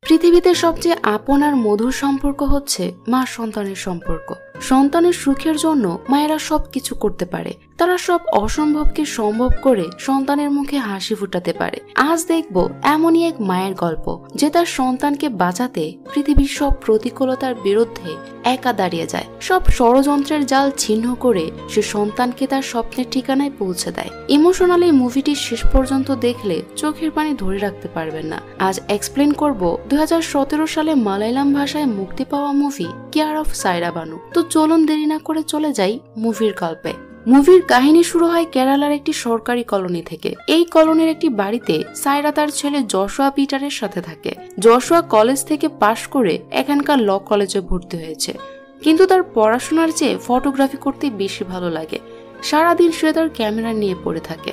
পৃথিবীতে সবচেয়ে আপন আর মধুর সম্পর্ক হচ্ছে মা সন্তানের সম্পর্ক। সন্তানের সুখের জন্য মায়েরা সবকিছু করতে পারে। তারা সব অসম্ভবকে সম্ভব করে সন্তানের মুখে হাসি ফুটাতে পারে। আজ দেখব এমনই এক মায়ের গল্প, যে তার সন্তানকে বাঁচাতে পৃথিবীর সব প্রতিকূলতার বিরুদ্ধে একা দাঁড়িয়ে যায়। সব ষড়যন্ত্রের জাল ছিন্ন করে সে সন্তানকে তার স্বপ্নের ঠিকানায় পৌঁছে দেয়। ইমোশনাল এই মুভিটি শেষ পর্যন্ত দেখলে চোখের পানি ধরে রাখতে পারবেন না। আজ এক্সপ্লেন করব 2017 সালে মালায়ালাম ভাষায় মুক্তি পাওয়া movie care of Saira Banu. তো চলুন দেরি না করে চলে যাই মুভির গল্পে। মুভির কাহিনী শুরু হয় কেরালার একটি সরকারি কলোনি থেকে। এই কলোনির একটি বাড়িতে সায়রা তার ছেলে জশুয়া পিটারের সাথে থাকে। জশুয়া কলেজ থেকে পাশ করে এখানকার ল কলেজে ভর্তি হয়েছে, কিন্তু তার পড়াশোনার চেয়ে ফটোগ্রাফি করতে বেশি ভালো লাগে। সারাদিন সে তার ক্যামেরা নিয়ে পড়ে থাকে।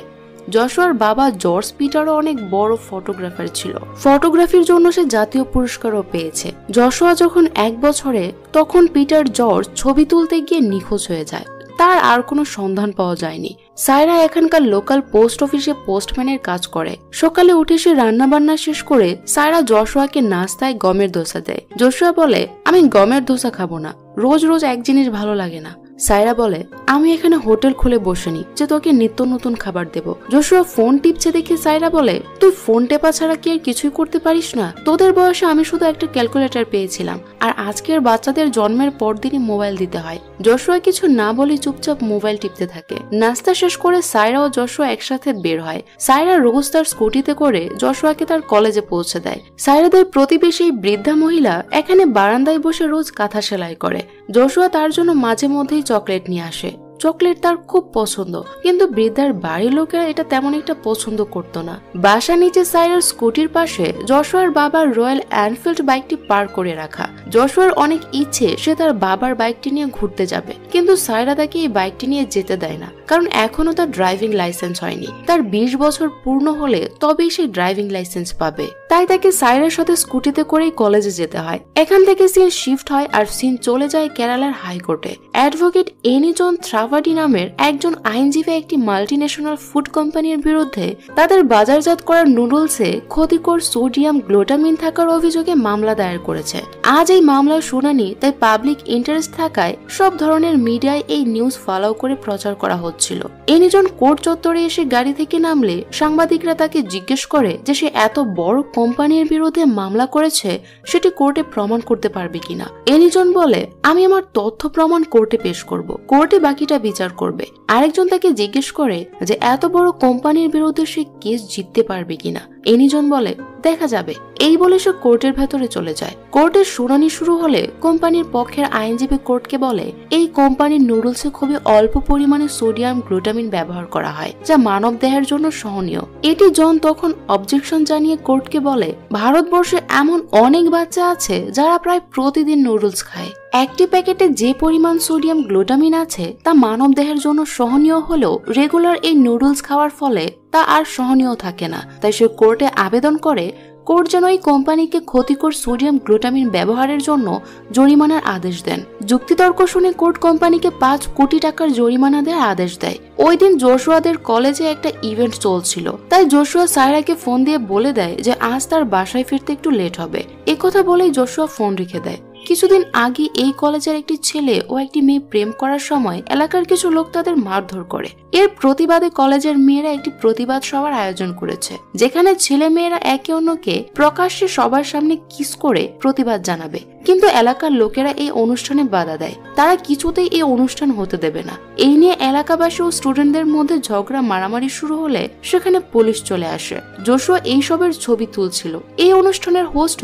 জশুয়ার বাবা জর্জ পিটারও অনেক বড় ফটোগ্রাফার ছিল। ফটোগ্রাফির জন্য সে জাতীয় পুরস্কারও পেয়েছে। জশুয়া যখন 1 বছরে, তখন পিটার জর্জ ছবি তুলতে গিয়ে নিখোঁজ হয়ে যায়। তার আর কোনো সন্ধান পাওয়া যায়নি। সায়রা এখানকার লোকাল পোস্ট অফিসে পোস্টম্যানের কাজ করে। সকালে উঠে সে রান্না বান্না শেষ করে সায়রা জশুয়াকে নাস্তায় গমের দোসা দেয়। জশুয়া বলে, আমি গমের দোসা খাবো না, রোজ রোজ এক জিনিস ভালো লাগে না। সায়রা বলে, আমি এখানে হোটেল খুলে বসেনি যে তোকে নিত্য নতুন খাবার দেব। জশুয়া ফোন টিপছে দেখে সায়রা বলে, তুই ফোন টেপা ছাড়া কি আর কিছুই করতে পারিস না? তোদের বয়সে আমি শুধু একটা ক্যালকুলেটর পেয়েছিলাম, আর আজকের বাচ্চাদের জন্মের পরদিনই মোবাইল দিতে হয়। জশুয়া কিছু না বলে চুপচাপ মোবাইল টিপতে থাকে। নাস্তা শেষ করে সায়রা ও জশুয়া একসাথে বের হয়। সায়রা রোজ তার স্কুটিতে করে জশুয়াকে তার কলেজে পৌঁছে দেয়। সায়রাদের প্রতিবেশী বৃদ্ধা মহিলা এখানে বারান্দায় বসে রোজ কাঁথা সেলাই করে। জশুয়া তার জন্য মাঝে মধ্যেই চকলেট নিয়ে আসে। চকলেট তার খুব পছন্দ, কিন্তু বৃদ্ধার বাড়ির লোকেরা এটা তেমন একটা পছন্দ করতো না। বাসা নিচে সায়রার স্কুটির পাশে জশুয়ার বাবার রয়্যাল এনফিল্ড বাইকটি পার্ক করে রাখা। জশুয়ার অনেক ইচ্ছে সে তার বাবার বাইকটি নিয়ে ঘুরতে যাবে, কিন্তু সায়রা তাকে এই বাইকটি নিয়ে যেতে দেয় না, কারণ এখনো তার ড্রাইভিং লাইসেন্স হয়নি। তার 20 বছর পূর্ণ হলে তবেই সে ড্রাইভিং লাইসেন্স পাবে। তাই তাকে সায়রার সাথে স্কুটিতে করেই কলেজে যেতে হয়। এখান থেকে সিন শিফট হয় আর সিন চলে যায় কেরালার হাইকোর্টে। অ্যাডভোকেট এনিজন থ্রাভাডি নামের একজন আইনজীবী একটি মাল্টিন্যাশনাল ফুড কোম্পানির বিরুদ্ধে তাদের বাজারজাত করার নুডলসে ক্ষতিকর সোডিয়াম গ্লুটামিন থাকার অভিযোগে মামলা দায়ের করেছে। আজ এই মামলার শুনানি, তাই পাবলিক ইন্টারেস্ট থাকায় সব ধরনের মিডিয়ায় এই নিউজ ফলো করে প্রচার করা হচ্ছিল। এনিজন কোর্ট চত্বরে এসে গাড়ি থেকে নামলে সাংবাদিকরা তাকে জিজ্ঞেস করে যে সে এত বড় কোম্পানির বিরুদ্ধে মামলা করেছে সেটি কোর্টে প্রমাণ করতে পারবে কিনা। এনিজন বলে, আমি আমার তথ্য প্রমাণ কোর্টে পেশ করব, কোর্টে বাকিটা বিচার করবে। আরেকজন তাকে জিজ্ঞেস করে যে এত বড় কোম্পানির বিরুদ্ধে সে কেস জিততে পারবে কিনা। এনিজন বলে, দেখা যাবে। এই বলে সে কোর্টের ভেতরে চলে যায়। কোর্টের শুনানি শুরু হলে কোম্পানির পক্ষের আইনজীবী কোর্টকে বলে, এই কোম্পানির নুডলসে খুবই অল্প পরিমাণে সোডিয়াম গ্লুটামিন ব্যবহার করা হয়, যা মানব দেহের জন্য সহনীয়। এটি জন তখন অবজেকশন জানিয়ে কোর্টকে বলে, ভারতবর্ষে এমন অনেক বাচ্চা আছে যারা প্রায় প্রতিদিন নুডলস খায়। একটি প্যাকেটে যে পরিমাণ সোডিয়াম গ্লুটামিন আছে তা মানব দেহের জন্য সহনীয় হলেও রেগুলার এই নুডলস খাওয়ার ফলে তা আর সহনীয় থাকে না। তাই সে কোর্টে আবেদন করে কোর্ট যেন এই কোম্পানিকে ক্ষতিকর সোডিয়াম গ্লুটামিন ব্যবহারের জন্য জরিমানার আদেশ দেন। যুক্তিতর্ক শুনে কোর্ট কোম্পানিকে 5 কোটি টাকার জরিমানা দেওয়ার আদেশ দেয়। ওই দিন জশুয়াদের কলেজে একটা ইভেন্ট চলছিল, তাই জশুয়া সায়রাকে ফোন দিয়ে বলে দেয় যে আজ তার বাসায় ফিরতে একটু লেট হবে। একথা বলেই জশুয়া ফোন রেখে দেয়। কিছুদিন আগে এই কলেজের একটি ছেলে ও একটি মেয়ে প্রেম করার সময় এলাকার কিছু লোক তাদের মারধর করে। এর প্রতিবাদে কলেজের মেয়েরা একটি প্রতিবাদ সভার আয়োজন করেছে, যেখানে ছেলে মেয়েরা একে অন্যকে প্রকাশ্যে সবার সামনে কিস করে প্রতিবাদ জানাবে। কিন্তু এলাকার লোকেরা এই অনুষ্ঠানে বাধা দেয়। তারা কিছুতেই এই অনুষ্ঠান হতে দেবে না। এই নিয়ে এলাকাবাসী ও স্টুডেন্টদের মধ্যে ঝগড়া মারামারি শুরু হলে সেখানে পুলিশ চলে আসে। জশুয়া এইসবের ছবি তুলছিল। এই অনুষ্ঠানের হোস্ট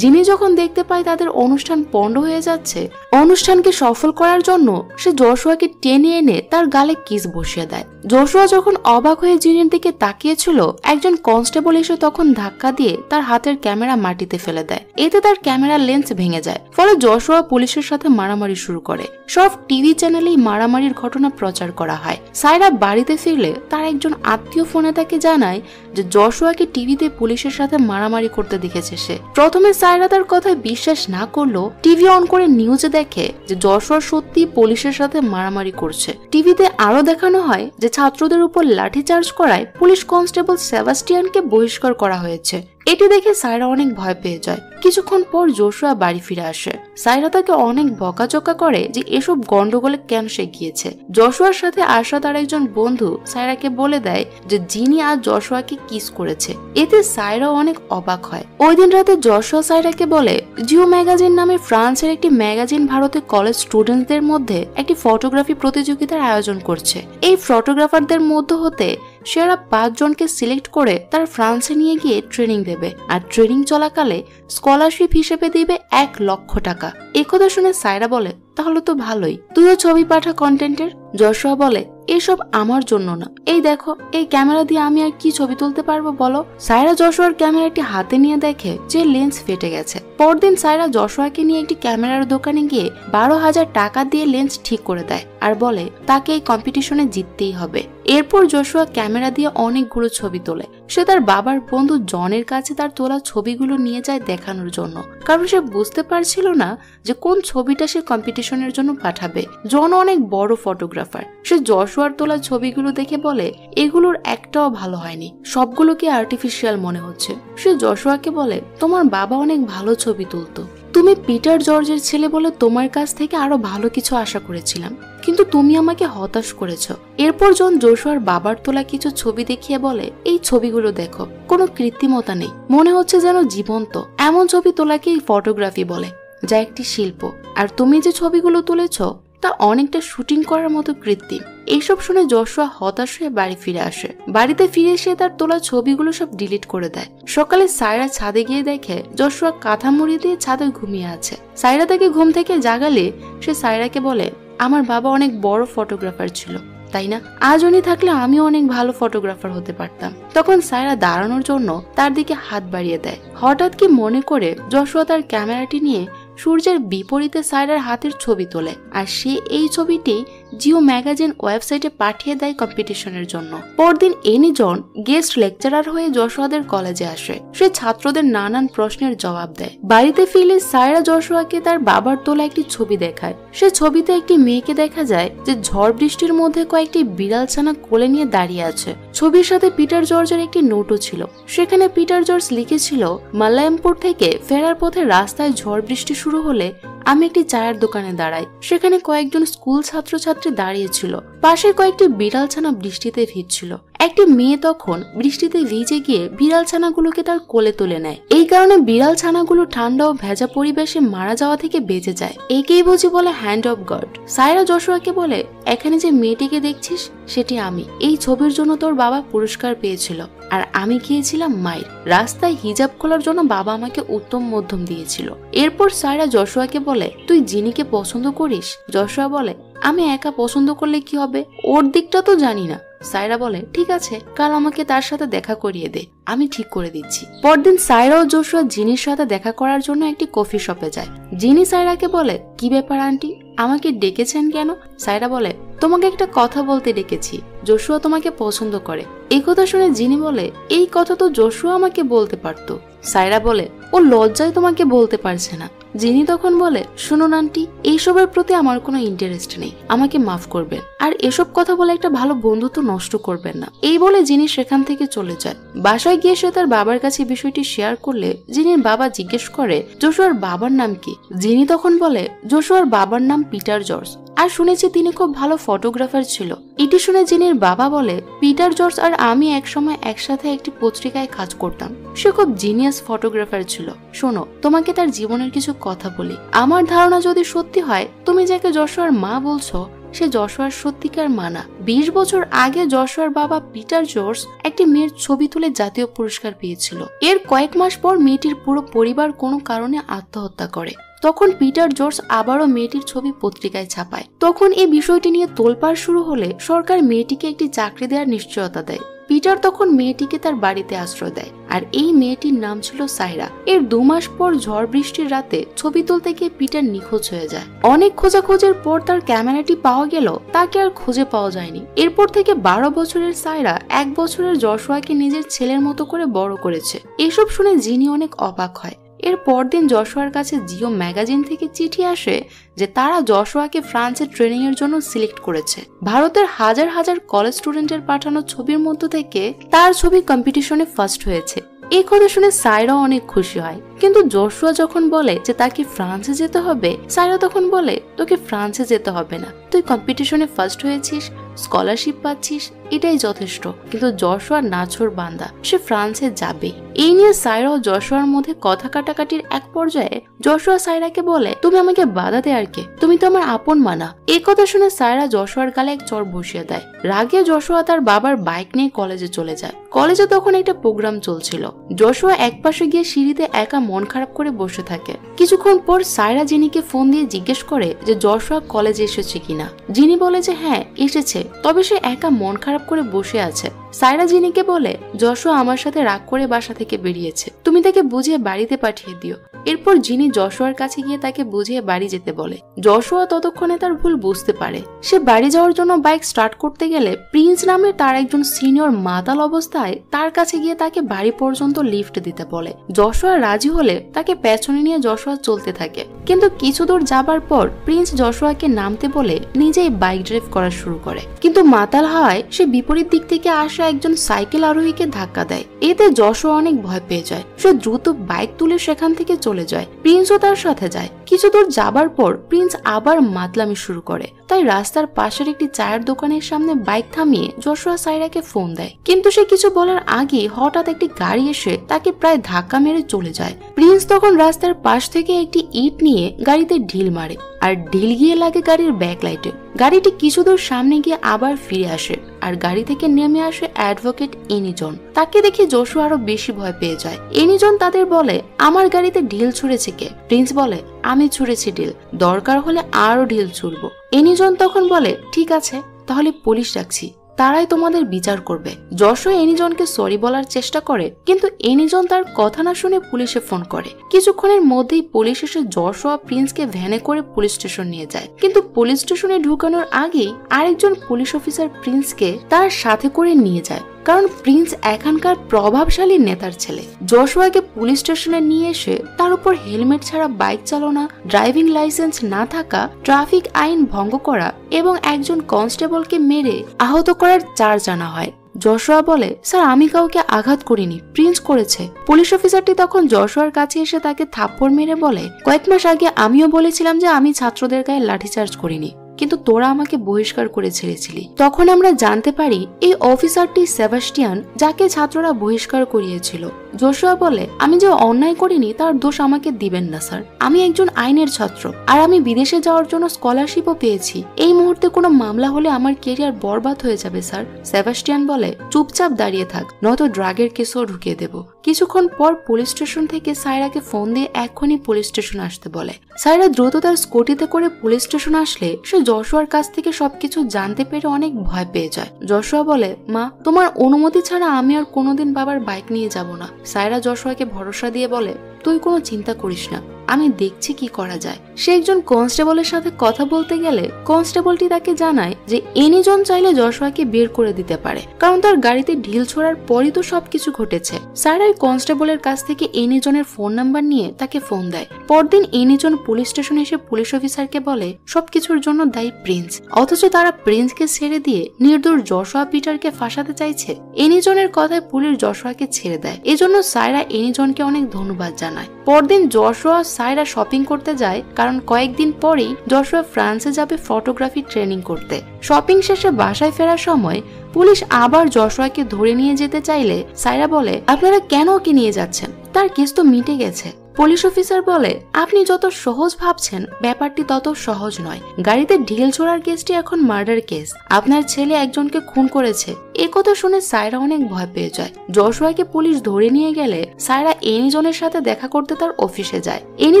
জিনি যখন দেখতে পায় তাদের অনুষ্ঠান পণ্ড হয়ে যাচ্ছে, অনুষ্ঠানকে সফল করার জন্য সে জশুয়াকে টেনে এনে তার গালে কিস বসিয়ে দেয়। জশুয়া যখন অবাক হয়ে জিনির দিকে তাকিয়েছিল, একজন কনস্টেবল এসে তখন ধাক্কা দিয়ে তার হাতের ক্যামেরা মাটিতে ফেলে দেয়। এতে তার ক্যামেরার লেন্স ভেঙে যায়। ফলে জশুয়া পুলিশের সাথে মারামারি শুরু করে। সব টিভি চ্যানেলেই মারামারির ঘটনা প্রচার করা হয়। সায়রা বাড়িতে ফিরলে তার একজন আত্মীয় ফোনে তাকে জানায় যে জশুয়াকে টিভিতে পুলিশের সাথে মারামারি করতে দেখেছে সে। প্রথমে সায়রা তার কথায় বিশ্বাস না করলেও টিভি অন করে নিউজে দেখে যে জশুয়া সত্যি পুলিশের সাথে মারামারি করছে। টিভিতে আরো দেখানো হয় যে ছাত্রদের উপর লাঠিচার্জ করায় পুলিশ কনস্টেবল সেবাস্টিয়ানকে বহিষ্কার করা হয়েছে। এটি দেখে সায়রা অনেক ভয় পেয়ে যায়। কিছুক্ষণ পর জোশুয়া বাড়ি ফিরে আসে। সায়রা তাকে অনেক বকাচকা করে যে এসব গন্ডগোলে কেন সে গিয়েছে। জোশুয়ার সাথে আসা তার একজন বন্ধু সায়রাকে বলে দেয় যে জিনি আর জোশুয়াকে কিস করেছে। এতে সায়রা অনেক অবাক হয়। ওই দিন রাতে জোশুয়া সায়রাকে বলে জিও ম্যাগাজিন নামে ফ্রান্সের একটি ম্যাগাজিন ভারতের কলেজ স্টুডেন্টদের মধ্যে একটি ফটোগ্রাফি প্রতিযোগিতার আয়োজন করছে। এই ফটোগ্রাফারদের মধ্য হতে সেরা 5 জনকে সিলেক্ট করে তার ফ্রান্সে নিয়ে গিয়ে ট্রেনিং দেবে, আর ট্রেনিং চলাকালে স্কলারশিপ হিসেবে দিবে 1 লক্ষ টাকা। একথা শুনে সায়রা বলে তাহলে তো ভালোই, তুইও ছবি পাঠা কন্টেন্টের। জোশুয়া বলে এসব আমার জন্য না, এই দেখো এই ক্যামেরা দিয়ে আমি আর কি ছবি তুলতে পারবো বলো। সায়রা জোশুয়ার ক্যামেরাটি হাতে নিয়ে দেখে যে লেন্স ফেটে গেছে। পরদিন সায়রা জোশুয়াকে নিয়ে একটি ক্যামেরার দোকানে গিয়ে 12,000 টাকা দিয়ে লেন্স ঠিক করে দেয় আর বলে তাকে এই কম্পিটিশনে জিততেই হবে। এরপর জোশুয়া ক্যামেরা দিয়ে অনেকগুলো ছবি তোলে। সে তার বাবার বন্ধু জনের কাছে তার তোলা ছবিগুলো নিয়ে যায় দেখানোর জন্য, কারণ সে বুঝতে পারছিল না যে কোন ছবিটা সে কম্পিটিশনের জন্য পাঠাবে। জন অনেক বড় ফটোগ্রাফার। সে জোশুয়ার তোলা ছবিগুলো দেখে বলে এগুলোর একটাও ভালো হয়নি, সবগুলোকে আর্টিফিশিয়াল মনে হচ্ছে। সে জোশুয়াকে বলে তোমার বাবা অনেক ভালো ছবি তুলতো, তুমি পিটার জর্জের ছেলে বলে তোমার কাছ থেকে আরো ভালো কিছু আশা করেছিলাম, কিন্তু তুমি আমাকে হতাশ করেছো। এরপর জন জোশুয়ার বাবার তোলা কিছু ছবি দেখিয়ে বলে এই ছবিগুলো দেখো, কোনো কৃত্রিমতা নেই, মনে হচ্ছে যেন জীবন্ত। এমন ছবি তোলাকেই ফটোগ্রাফি বলে, যা একটি শিল্প। আর তুমি যে ছবিগুলো তুলেছ তা অনেকটা শুটিং করার মতো কৃত্রিম। এইসব শুনে জোশুয়া হতাশ হয়ে বাড়ি ফিরে আসে। বাড়িতে ফিরে এসে তার তোলা ছবিগুলো সব ডিলিট করে দেয়। সকালে সায়রা ছাদে গিয়ে দেখে জোশুয়া কাঁথা মুড়ি দিয়ে ছাদে ঘুমিয়ে আছে। সায়রা তাকে ঘুম থেকে জাগালে সে সায়রাকে বলে আমার বাবা অনেক বড় ফটোগ্রাফার ছিল, তাই না? আজ উনি থাকলে আমিও অনেক ভালো ফটোগ্রাফার হতে পারতাম। তখন সায়রা দাঁড়ানোর জন্য তার দিকে হাত বাড়িয়ে দেয়। হঠাৎ কি মনে করে জোশুয়া তার ক্যামেরাটি নিয়ে সূর্যের বিপরীতে সায়রার হাতের ছবি তোলে, আর সে এই ছবিটি জিও ম্যাগাজিন ওয়েবসাইটে পাঠিয়ে দেয় কম্পিটিশনের জন্য। পরদিন এনি জন গেস্ট লেকচারার হয়ে জোশুয়াদের কলেজে আসে। সে ছাত্রদের নানান প্রশ্নের জবাব দেয়। বাড়িতে ফিরে সায়রা জোশুয়াকে তার বাবার তোলা একটি ছবি দেখায়। সে ছবিতে একটি মেয়েকে দেখা যায় যে ঝড় বৃষ্টির মধ্যে কয়েকটি বিড়াল ছানা কোলে নিয়ে দাঁড়িয়ে আছে। ছবির সাথে পিটার জর্জের একটি নোটও ছিল। সেখানে পিটার জর্জ লিখেছিল মালায়ামপুর থেকে ফেরার পথে রাস্তায় ঝড় বৃষ্টি শুরু হলে আমি একটি চায়ের দোকানে দাঁড়াই। সেখানে কয়েকজন স্কুল ছাত্রছাত্রী দাঁড়িয়েছিল। পাশে কয়েকটি বিড়াল ছানা বৃষ্টিতে ভিজছিল। একটি মেয়ে তখন বৃষ্টিতে ভিজে গিয়ে বিড়াল ছানাগুলোকে তার কোলে তুলে নেয়। এই কারণে বিড়াল ছানাগুলো ঠান্ডা ও ভেজা পরিবেশে মারা যাওয়া থেকে বেঁচে যায়। একেই বুঝি বলে হ্যান্ড অফ গড। সায়রা জোশুয়াকে বলে এখানে যে মেয়েটিকে দেখছিস সেটি আমি। এই ছবির জন্য তোর বাবা পুরস্কার পেয়েছিল, আর আমি গিয়েছিলাম মায়ের। রাস্তায় হিজাব খোলার জন্য বাবা আমাকে উত্তম মধ্যম দিয়েছিল। এরপর সায়রা জোশুয়াকে বলে তুই জিনিকে পছন্দ করিস? জোশুয়া বলে আমি একা পছন্দ করলে কি হবে, ওর দিকটা তো জানি না। সায়রা বলে ঠিক আছে, কাল আমাকে তার সাথে দেখা করিয়ে দে, আমি ঠিক করে দিচ্ছি। পরদিন সায়রা ও জোশুয়া জিনির সাথে দেখা করার জন্য একটি কফি শপে যায়। জিনি সায়রাকে বলে কি ব্যাপার আন্টি, আমাকে ডেকেছেন কেন? সায়রা বলে তোমাকে একটা কথা বলতে ডেকেছি, জোশুয়া তোমাকে পছন্দ করে। এই কথা শুনে জিনি বলে এই কথা তো জোশুয়া আমাকে বলতে পারতো। সায়রা বলে ও লজ্জায় তোমাকে বলতে পারছে না। জিনি তখন বলে শুনুন আন্টি, এইসবের প্রতি আমার কোনো ইন্টারেস্ট নেই, আমাকে মাফ করবেন, আর এসব কথা বলে একটা ভালো বন্ধুত্ব নষ্ট করবেন না। এই বলে জিনি সেখান থেকে চলে যায়। বাসায় গিয়ে সে তার বাবার কাছে বিষয়টি শেয়ার করলে জিনির বাবা জিজ্ঞেস করে জোশুয়ার বাবার নাম কি। জিনি তখন বলে জোশুয়ার বাবার নাম পিটার জর্জ, আর শুনেছি তিনি খুব ভালো ফটোগ্রাফার ছিল। এটি শুনে জিনির বাবা বলে পিটার জর্জ আর আমি একসময় একসাথে একটি পত্রিকায় কাজ করতাম। সে খুব জিনিয়াস ফটোগ্রাফার ছিল। শোনো, তোমাকে তার জীবনের কিছু কথা বলি। আমার ধারণা যদি সত্যি হয়, তুমি যাকে জোশুয়ার মা বলছো সে জোশুয়ার সত্যিকার মা না। 20 বছর আগে জোশুয়ার বাবা পিটার জর্জ একটি মেয়ের ছবি তুলে জাতীয় পুরস্কার পেয়েছিল। এর কয়েক মাস পর মেয়েটির পুরো পরিবার কোনো কারণে আত্মহত্যা করে। তখন পিটার জর্জ আবারও মেয়েটির ছবি পত্রিকায় ছাপায়। তখন এই বিষয়টি নিয়ে তোলপাড় শুরু হলে সরকার মেয়েটিকে একটি চাকরি দেওয়ার নিশ্চয়তা দেয়। পিটার তখন মেয়েটিকে তার বাড়িতে আশ্রয় দেয়, আর এই মেয়েটির নাম ছিল সায়রা। এর 2 মাস পর ঝড় বৃষ্টির রাতে ছবি তুলতে গিয়ে পিটার নিখোঁজ হয়ে যায়। অনেক খোঁজাখোঁজের পর তার ক্যামেরাটি পাওয়া গেল, তাকে আর খুঁজে পাওয়া যায়নি। এরপর থেকে 12 বছরের সায়রা 1 বছরের জোশুয়াকে নিজের ছেলের মতো করে বড় করেছে। এসব শুনে জিনি অনেক অবাক হয়। এর পরদিন জোশুয়ার কাছে জিও ম্যাগাজিন থেকে চিঠি আসে যে তারা জোশুয়াকে ফ্রান্সের ট্রেনিং এর জন্য সিলেক্ট করেছে। ভারতের হাজার হাজার কলেজ স্টুডেন্টের পাঠানো ছবির মধ্য থেকে তার ছবি কম্পিটিশনে ফার্স্ট হয়েছে। এই কথা শুনে সায়রা অনেক খুশি হয়, কিন্তু জশুয়া যখন বলে যে তাকে ফ্রান্সে যেতে হবে, সায়রা তখন বলে তোকে ফ্রান্সে যেতে হবে না, তুই কম্পিটিশনে ফার্স্ট হয়েছিস, স্কলারশিপ পাচ্ছিস, এটাই যথেষ্ট। কিন্তু জশুয়া নাছোড় বান্দা, সে ফ্রান্সে যাবে। এই নিয়ে সায়রা ও জশুয়ার মধ্যে কথা কাটাকাটির এক পর্যায়ে জশুয়া সায়রাকে বলে তুমি আমাকে বাধা দে আর কে, তুমি তো আমার আপন মানা। এই কথা শুনে সায়রা জশুয়ার গালে এক চড় বসিয়ে দেয়। রাগে জশুয়া তার বাবার বাইক নিয়ে কলেজে চলে যায়। কলেজে তখন একটা প্রোগ্রাম চলছিল। জশুয়া একপাশে গিয়ে সিঁড়িতে একা মন খারাপ করে বসে থাকে। কিছুক্ষণ পর সায়রা জিনিকে ফোন দিয়ে জিজ্ঞেস করে যে জশুয়া কলেজে এসেছে কিনা। জিনি বলে যে হ্যাঁ এসেছে, তবে সে একা মন খারাপ করে বসে আছে। সায়রা জিনিকে বলে জশুয়া আমার সাথে রাগ করে বাসা থেকে বেরিয়েছে, তুমি তাকে বুঝিয়ে বাড়িতে পাঠিয়ে দিও। এরপর জিনি জশুয়ার কাছে গিয়ে তাকে বুঝিয়ে বাড়ি যেতে বলে। জশুয়া ততক্ষণে তার ভুল বুঝতে পারে। সে বাড়ি যাওয়ার জন্য বাইক স্টার্ট করতে গেলে প্রিন্স নামে তার একজন সিনিয়র মাতাল অবস্থায় তার কাছে গিয়ে তাকে বাড়ি পর্যন্ত লিফট দিতে বলে। জশুয়া রাজি হলে তাকে পেছনে নিয়ে জশুয়া চলতে থাকে, কিন্তু কিছু দূর যাবার পর প্রিন্স জশুয়াকে নামতে বলে নিজেই বাইক ড্রাইভ করা শুরু করে। কিন্তু মাতাল হওয়ায় সে বিপরীত দিক থেকে আসা একজন সাইকেল আরোহীকে ধাক্কা দেয়। এতে জশুয়া অনেক ভয় পেয়ে যায়। সে দ্রুত বাইক তুলে সেখান থেকে চলে যায়। প্রিন্সও তার সাথে যায়। কিছু দূর যাবার পর প্রিন্স আবার মাতলামি শুরু করে, তাই রাস্তার পাশের একটি চায়ের দোকানের সামনে বাইক থামিয়ে জশুয়া সায়রাকে ফোন দেয়। কিন্তু সে কিছু বলার আগে হঠাৎ একটি গাড়ি এসে তাকে প্রায় ধাক্কা মেরে চলে যায়। প্রিন্স তখন রাস্তার পাশ থেকে একটি ইট নিয়ে গাড়িতে ঢিল মারে, আর ঢিল গিয়ে লাগে গাড়ির ব্যাকলাইটে। গাড়িটি কিছু দূর সামনে গিয়ে আবার ফিরে আসে, আর গাড়ি থেকে নেমে আসে অ্যাডভোকেট এনিজন। তাকে দেখে জশুয়া আরো বেশি ভয় পেয়ে যায়। এনিজন তাদের বলে আমার গাড়িতে ঢিল ছুঁড়েছে কে? প্রিন্স বলে আমি ছুঁড়েছি ঢিল, দরকার হলে আরো ঢিল ছুঁড়বো। এনিজন তখন বলে ঠিক আছে, তাহলে পুলিশ ডাকছি, তারাই তোমাদের বিচার করবে। জশুয়া এনিজনকে সরি বলার চেষ্টা করে, কিন্তু এনিজন তার কথা না শুনে পুলিশে ফোন করে। কিছুক্ষণের মধ্যেই পুলিশ এসে জশুয়া প্রিন্সকে ভ্যানে করে পুলিশ স্টেশন নিয়ে যায়। কিন্তু পুলিশ স্টেশনে ঢুকানোর আগেই আরেকজন পুলিশ অফিসার প্রিন্সকে তার সাথে করে নিয়ে যায়, কারণ প্রিন্স এখানকার প্রভাবশালী নেতার ছেলে। জশুয়াকে পুলিশ স্টেশনে নিয়ে এসে তার উপর হেলমেট ছাড়া বাইক চালানো, ড্রাইভিং লাইসেন্স না থাকা, ট্রাফিক আইন ভঙ্গ করা এবং একজন কনস্টেবলকে মেরে আহত করার চার্জ আনা হয়। জশুয়া বলে স্যার আমি কাউকে আঘাত করিনি, প্রিন্স করেছে। পুলিশ অফিসারটি তখন জশুয়ার কাছে এসে তাকে থাপ্পড় মেরে বলে কয়েক মাস আগে আমিও বলেছিলাম যে আমি ছাত্রদের গায়ে লাঠিচার্জ করিনি, কিন্তু তোরা আমাকে বহিষ্কার করে ছেড়েছিলি। তখন আমরা জানতে পারি এই অফিসারটি সেবাস্টিয়ান, যাকে ছাত্ররা বহিষ্কার করিয়েছিল। জশুয়া বলে আমি যে অন্যায় করিনি তার দোষ আমাকে দিবেন না স্যার, আমি একজন আইনের ছাত্র, আর আমি বিদেশে যাওয়ার জন্য স্কলারশিপও পেয়েছি। এই মুহূর্তে কোনো মামলা হলে আমার কেরিয়ার বরবাদ হয়ে যাবে স্যার। সেবাস্টিয়ান বলে চুপচাপ দাঁড়িয়ে থাক, নয়তো ড্রাগের কেসও ঢুকিয়ে দেব। কিছুক্ষণ পর পুলিশ স্টেশন থেকে সায়রাকে ফোন দিয়ে এক্ষুনি পুলিশ স্টেশন আসতে বলে। সায়রা দ্রুত তার স্কুটিতে করে পুলিশ স্টেশন আসলে সে জশুয়ার কাছ থেকে সবকিছু জানতে পেরে অনেক ভয় পেয়ে যায়। জশুয়া বলে মা তোমার অনুমতি ছাড়া আমি আর কোনোদিন বাবার বাইক নিয়ে যাব না। সায়রা জশুয়াকে ভরসা দিয়ে বলে তুই কোনো চিন্তা করিস না, আমি দেখছি কি করা যায়। সে একজন কনস্টেবলের সাথে কথা বলতে গেলে কনস্টেবলটি তাকে জানায় যে এনিজন চাইলে জশুয়াকে বের করে দিতে পারে, কারণ তার গাড়িতে ঢিল ছোড়ার পরই তো সবকিছু ঘটেছে। সায়রা কনস্টেবলের কাছ থেকে এনিজনের ফোন নাম্বার নিয়ে তাকে ফোন দেয়। পরদিন এনিজন পুলিশ স্টেশনে এসে পুলিশ অফিসারকে বলে সবকিছুর জন্য দায়ী প্রিন্স, অথচ তারা প্রিন্সকে ছেড়ে দিয়ে নির্দোষ জশুয়া পিটারকে ফাঁসাতে চাইছে। এনিজনের কথায় পুলিশ জশুয়াকে ছেড়ে দেয়। এজন্য সায়রা এনিজনকে অনেক ধন্যবাদ জানায়। পরদিন জশুয়া সায়রা শপিং করতে যায়, কারণ কয়েকদিন পরেই জশুয়া ফ্রান্সে যাবে ফটোগ্রাফি ট্রেনিং করতে। শপিং শেষে বাসায় ফেরার সময় পুলিশ আবার জশুয়াকে ধরে নিয়ে যেতে চাইলে সায়রা বলে আপনারা কেন ওকে নিয়ে যাচ্ছেন, তার কেস তো মিটে গেছে। পুলিশ অফিসার বলে আপনি যত সহজ ভাবছেন ব্যাপারটি তত সহজ নয়, গাড়িতে ঢিল ছোড়ার কেসটি এখন মার্ডার কেস, আপনার ছেলে একজনকে খুন করেছে। এ কথা শুনে সায়রা অনেক ভয় পেয়ে যায়। জশুয়াকে পুলিশ ধরে নিয়ে গেলে সায়রা এনিজনের সাথে দেখা করতে তার অফিসে যায়। এনি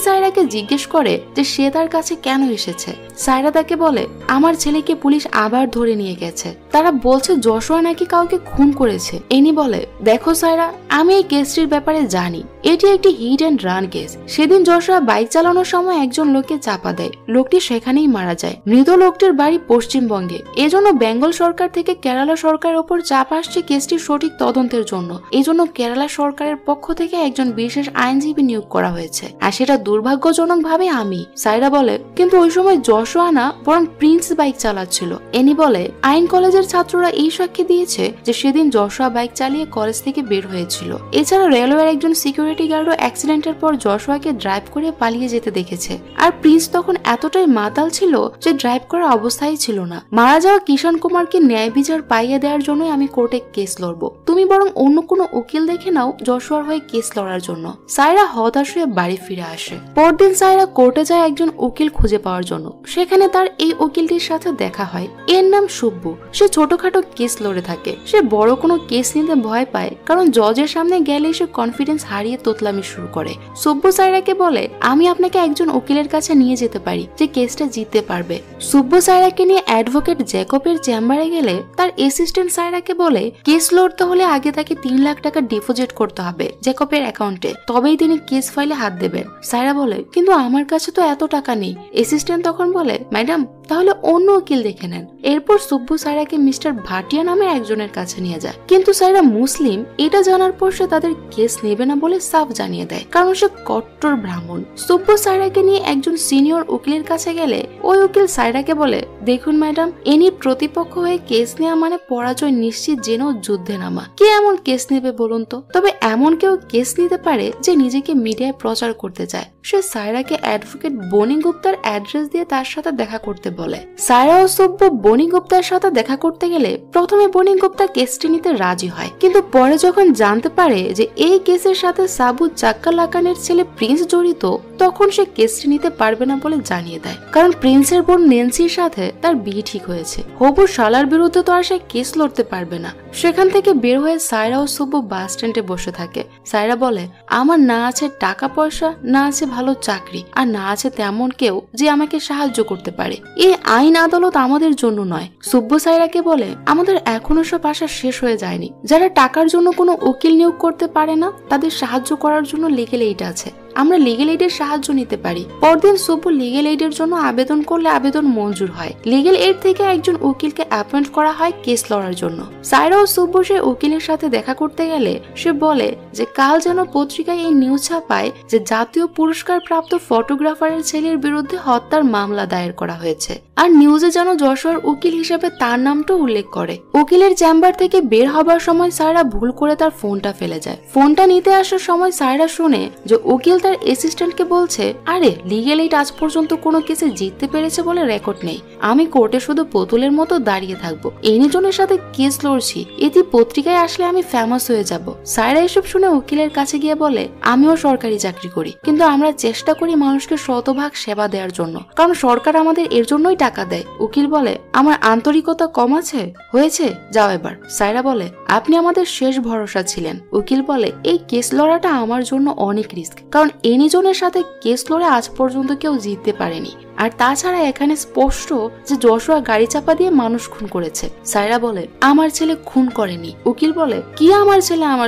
সায়রাকে জিজ্ঞেস করে যে সে তার কাছে কেন এসেছে। সায়রা তাকে বলে আমার ছেলেকে পুলিশ আবার ধরে নিয়ে গেছে, তারা বলছে জশুয়া নাকি কাউকে খুন করেছে। এনি বলে দেখো সায়রা, আমি এই কেসটির ব্যাপারে জানি, এটি একটি হিট অ্যান্ড রান কেস। সেদিন যশোয়া বাইক চালানোর সময় একজন লোককে চাপা দেয়, লোকটি সেখানেই মারা যায়। মৃত লোকটির বাড়ি পশ্চিমবঙ্গে, এজন্য বেঙ্গল সরকার থেকে কেরালা সরকারের ওপর চাপ আসছে কেসটির সঠিক তদন্তের জন্য। এজন্য কেরালা সরকারের পক্ষ থেকে একজন বিশেষ আইনজীবী নিয়োগ করা হয়েছে, আর সেটা দুর্ভাগ্যজনক ভাবে আমি। সাইরা বলে, কিন্তু ওই সময় যশোয়া না, বরং প্রিন্স বাইক চালাচ্ছিল। এনি বলে, আইন কলেজের ছাত্ররা এই সাক্ষী দিয়েছে যে সেদিন যশোয়া বাইক চালিয়ে কলেজ থেকে বের হয়েছিল। এছাড়া রেলওয়ের একজন সিকিউরিটি গার্ডও অ্যাক্সিডেন্টের পর যশোয়াকে ড্রাইভ করে পালিয়ে যেতে দেখেছে। আর প্রিন্স তখন এতটাই মাতাল ছিল যে ড্রাইভ করার অবস্থায় ছিল না। মারা যাওয়া কিষান কুমারকে ন্যায় বিচার পাইয়ে দেওয়ার জন্যই আমি কোর্টে কেস লড়বো। তুমি বরং অন্য কোনো উকিল দেখে নাও যশোয়ার হয়ে কেস লড়ার জন্য। সাইরা হতাশ হয়ে বাড়ি ফিরে আসে। পরদিন সাইরা কোর্টে যায় একজন উকিল খুঁজে পাওয়ার জন্য। সেখানে তার এই উকিলটির সাথে দেখা হয়। এর নাম সুব্বু। সে ছোটখাটো কেস লড়ে থাকে। সে বড় কোনো কেস নিতে ভয় পায়, কারণ জজের সামনে গেলে সে কনফিডেন্স হারিয়ে তোতলামি শুরু করে। সুব্বু সাইরাকে বলে, আমি আপনাকে একজন উকিলের কাছে নিয়ে যেতে পারি যে কেসটা জিততে পারবে। সুব্বু সাইরাকে নিয়ে অ্যাডভোকেট জ্যাকবের চেম্বারে গেলে তার অ্যাসিস্ট্যান্ট সাইরাকে বলে, কেস লড়তে হলে আগে তাকে 3 লাখ টাকা ডিপোজিট করতে হবে জ্যাকবের অ্যাকাউন্টে, তবেই তিনি কেস ফাইলে হাত দেবেন। সাইরা বলে, কিন্তু আমার কাছে তো এত টাকা নেই। অ্যাসিস্ট্যান্ট তখন বলে, ম্যাডাম তাহলে অন্য উকিল দেখে নেন। এরপর সুব্বু সাইরাকে মিস্টার ভাটিয়া নামের একজনের কাছে নিয়ে যায়। কিন্তু সাইরা মুসলিম এটা জানার পর সে তাদের কেস নেবে না বলে সাফ জানিয়ে দেয়, কারণ সে কট্টর ব্রাহ্মণ। সুব্বু সাইরাকে নিয়ে একজন সিনিয়র উকিলের কাছে গেলে ওই উকিল সাইরাকে বলে, দেখুন ম্যাডাম, এনি প্রতিপক্ষ হয়ে কেস নেওয়া মানে পরাজয় নিশ্চিত জেনেও যুদ্ধে নামা। কে এমন কেস নেবে বলুন তো? তবে এমন কেউ কেস নিতে পারে যে নিজেকে মিডিয়ায় প্রচার করতে চায়। সে সাইরাকে অ্যাডভোকেট বনি গুপ্তার অ্যাড্রেস দিয়ে তার সাথে দেখা করতে বলে। সাইরা ও সুব্বু বনি গুপ্তার সাথে দেখা করতে গেলে প্রথমে বনি গুপ্তা কেসটি নিতে রাজি হয়, কিন্তু পরে যখন জানতে পারে যে এই কেসের সাথে সাবু চাক্কালাকানের ছেলে প্রিন্স জড়িত, তখন সে কেসটি নিতে পারবে না বলে জানিয়ে দেয়, কারণ প্রিন্সের বোন নেন্সির সাথে তার বিয়ে ঠিক হয়েছে। হবু শালার বিরুদ্ধে তো আর সে কেস লড়তে পারবে না। সেখান থেকে বের হয়ে সাইরা ও সুব্বু বাস স্ট্যান্ডে বসে থাকে। সাইরা বলে, আমার না আছে টাকা পয়সা, না আছে ভালো চাকরি, আর না আছে তেমন কেউ যে আমাকে সাহায্য করতে পারে। এই আইন আদালত আমাদের জন্য নয়। সুব্বু সাইরাকে বলে, আমাদের এখনো সব আশা শেষ হয়ে যায়নি। যারা টাকার জন্য কোনো উকিল নিয়োগ করতে পারে না, তাদের সাহায্য করার জন্য লিগ্যাল এইড আছে। আমরা লিগ্যাল এইডের সাহায্য নিতে পারি। পরদিন সুব্বু লিগ্যাল এইডের জন্য আবেদন করলে আবেদন মঞ্জুর হয়। লিগ্যাল এইড থেকে একজন উকিলকে অ্যাপয়েন্ট করা হয় কেস লড়ার জন্য। সাইরা ও সুব্বু সে উকিলের সাথে দেখা করতে গেলে সে বলে যে কাল যেন পত্রিকায় এই নিউজ ছাপায় যে জাতীয় পুরস্কার প্রাপ্ত ফটোগ্রাফারের ছেলের বিরুদ্ধে হত্যার মামলা দায়ের করা হয়েছে, আর নিউজে যেন যশোয়ার উকিল হিসেবে তার নামটা উল্লেখ করে। উকিলের চেম্বার থেকে বের হবার সময় সাইরা ভুল করে তার ফোনটা ফেলে যায়। ফোনটা নিতে আসার সময় সাইরা শুনে যে উকিল তার অ্যাসিস্ট্যান্টকে বলছে, আরে লিগ্যাল এইড আজ পর্যন্ত কোনো কেসে জিততে পেরেছে বলে রেকর্ড নেই। আমি কোর্টে শুধু পুতুলের মতো দাঁড়িয়ে থাকবো। এনিজনের সাথে কেস লড়ছি, এটি পত্রিকায় আসলে আমি ফেমাস হয়ে যাব। সাইরা এসব শুনে উকিলের কাছে গিয়ে বলে, আমিও সরকারি চাকরি করি, কিন্তু আমরা চেষ্টা করি মানুষকে শতভাগ সেবা দেওয়ার জন্য, কারণ সরকার আমাদের এর জন্যই টাকা দেয়। উকিল বলে, আমার আন্তরিকতা কম আছে? হয়েছে, যাও এবার। সাইরা বলে, আপনি আমাদের শেষ ভরসা ছিলেন। উকিল বলে, এই কেস লড়াটা আমার জন্য অনেক রিস্ক, কারণ এনিজনের সাথে কেস লড়ে আজ পর্যন্ত কেউ জিততে পারেনি। আর তাছাড়া এখানে স্পষ্ট যে যশোয়া গাড়ি চাপা দিয়ে মানুষ খুন করেছে। সাইরা বলে, আমার ছেলে খুন করেনি। উকিল বলে, কি আমার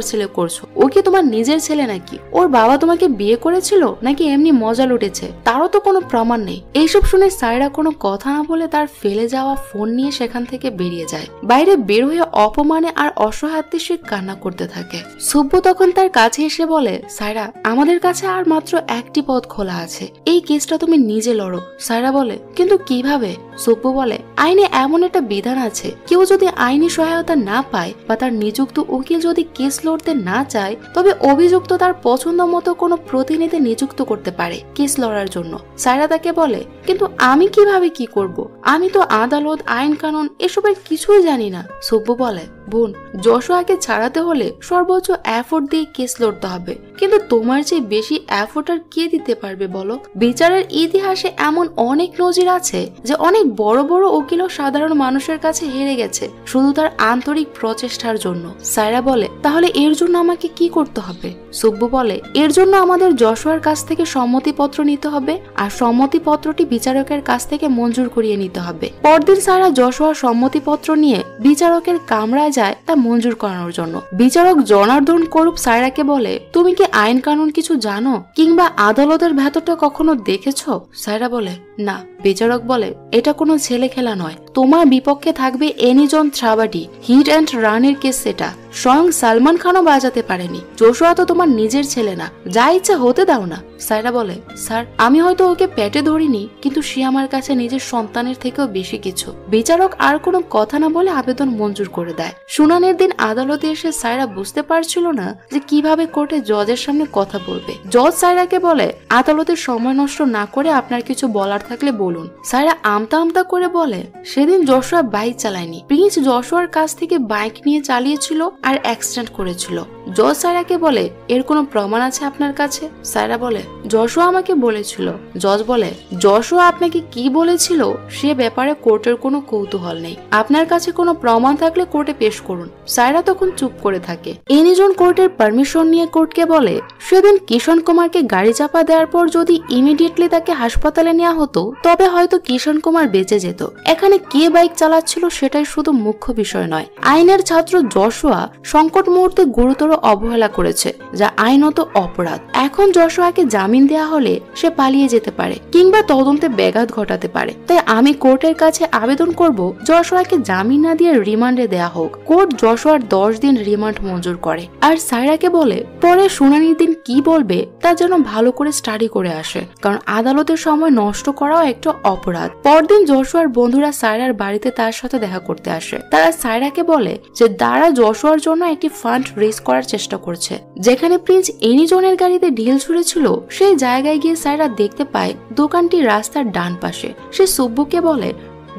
ছেলে করছো? ও কি তোমার নিজের ছেলে নাকি? ওর বাবা তোমাকে বিয়ে করেছিল নাকি এমনি মজা লুটেছে? তারও তো কোনো প্রমাণ নেই। এইসব শুনে সাইরা কোনো কথা না বলে তার ফেলে যাওয়া ফোন নিয়ে সেখান থেকে বেরিয়ে যায়। বাইরে বের হয়ে অপমানে আর অসহায়ত্বে সে কান্না করতে থাকে। সুব্বু তখন তার কাছে এসে বলে, সাইরা, আমাদের কাছে আর মাত্র একটি পথ খোলা আছে, এই কেসটা তুমি নিজে লড়ো। সাইরা বলে, কিন্তু কিভাবে? সুব্বু বলে, আইনে এমন একটা বিধান আছে, কেউ যদি আইনি সহায়তা না পায় বা তার নিযুক্ত উকিল যদি কেস লড়তে না চায়, তবে অভিযুক্ত তার পছন্দ মতো কোনো প্রতিনিধি নিযুক্ত করতে পারে কেস লড়ার জন্য। সাইরা তাকে বলে, কিন্তু আমি কিভাবে কি করব? আমি তো আদালত, আইন কানুন এসবের কিছুই জানি না। সুব্বু বলে, বোন, যশোয়াকে ছাড়াতে হলে সর্বোচ্চ এফোর্ট দিয়ে কেস লড়তে হবে, কিন্তু তোমার চেয়ে বেশি এফোর্ট আর কে দিতে পারবে বলো? বিচারের ইতিহাসে এমন অনেক নজির আছে যে অনেক অনেক বড় বড় উকিলও সাধারণ মানুষের কাছে হেরে গেছে শুধু তার আন্তরিক প্রচেষ্টার জন্য। সায়রা বলে, তাহলে এর জন্য আমাকে কি করতে হবে? সুব্বু বলে, এর জন্য আমাদের যশোয়ার কাছ থেকে সম্মতিপত্র নিতে হবে, আর সম্মতিপত্রটি বিচারকের কাছ থেকে মঞ্জুর করিয়ে নিতে হবে। পরদিন সায়রা যশোয়ার সম্মতিপত্র নিয়ে বিচারকের কামরায় যায় তা মঞ্জুর করানোর জন্য। বিচারক জনার্দন করুপ সায়রাকে বলে, তুমি কি আইন কানুন কিছু জানো কিংবা আদালতের ভেতরটা কখনো দেখেছো? সায়রা বলে, না। বিচারক বলে, এটা কোনো ছেলে খেলা নয়, তোমার বিপক্ষে থাকবে এনিজন থ্রাবাডি, হিট অ্যান্ড রানের কেস। সেটা স্বয়ং সালমান খানও বাজাতে পারেনি। যশোয়া তো তোমার নিজের ছেলে না, যা ইচ্ছা হতে দাও না। সায়রা বলে, স্যার আমি হয়তো ওকে পেটে ধরিনি, কিন্তু সে আমার কাছে নিজের সন্তানের থেকেও বেশি কিছু। বিচারক আর কোনো কথা না বলে আবেদন মঞ্জুর করে দেয়। শুনানির দিন আদালতে এসে সায়রা বুঝতে পারছিল না যে কিভাবে কোর্টে জজের সামনে কথা বলবে। জজ সায়রাকে বলে, আদালতের সময় নষ্ট না করে আপনার কিছু বলার থাকলে বলুন। সায়রা আমতা আমতা করে বলে, সেদিন যশোয়া বাইক চালায়নি, প্রিন্স যশোয়ার কাছ থেকে বাইক নিয়ে চালিয়েছিল আর অ্যাক্সিডেন্ট করেছিল। জজ সায়রাকে বলে, এর কোনো প্রমাণ আছে আপনার কাছে? সায়রা বলে, যশোয়া আমাকে বলেছিল। জজ বলে, যশোয়া আপনাকে কি বলেছিল সে ব্যাপারে কোর্টের কোনো কৌতূহল নেই, আপনার কাছে কোনো প্রমাণ থাকলে কোর্টে পেশ করুন। সায়রা তখন চুপ করে থাকে। এনিজন কোর্টের পারমিশন নিয়ে কোর্টকে বলে, সেদিন কিষণ কুমারকে গাড়ি চাপা দেওয়ার পর যদি ইমিডিয়েটলি তাকে হাসপাতালে নেওয়া হতো তবে হয়তো কিষণ কুমার বেঁচে যেত। এখানে কে বাইক চালাচ্ছিল সেটাই শুধু মুখ্য বিষয় নয়। আইনের ছাত্র যশোয়া সংকট মুহূর্তে গুরুতর অবহেলা করেছে, যা আইনত অপরাধ। এখন যশোয়াকে জামিন দেয়া হলে সে পালিয়ে যেতে পারে কিংবা তদন্তে ব্যাঘাত ঘটাতে পারে। তাই আমি কোর্টের কাছে আবেদন করব যশোয়াকে জামিন না দিয়ে রিমান্ডে দেয়া হোক। কোর্ট যশোয়ার 10 দিন রিমান্ড মঞ্জুর করে আর সায়রাকে বলে, পরে শুনানির দিন কি বলবে তা যেন ভালো করে স্টাডি করে আসে, কারণ আদালতের সময় নষ্ট করাও একটা অপরাধ। পরদিন যশোয়ার বন্ধুরা সায়রার বাড়িতে তার সাথে দেখা করতে আসে। তারা সায়রাকে বলে যে তারা যশোয়ার জন্য একটি ফান্ড রেজ করার চেষ্টা করছে। যেখানে প্রিন্স এনিজনের গাড়িতে ঢিল ছুঁড়েছিল সেই জায়গায় গিয়ে সায়রা দেখতে পায় দোকানটি রাস্তার ডান পাশে। সে সুব্বুকে বলে,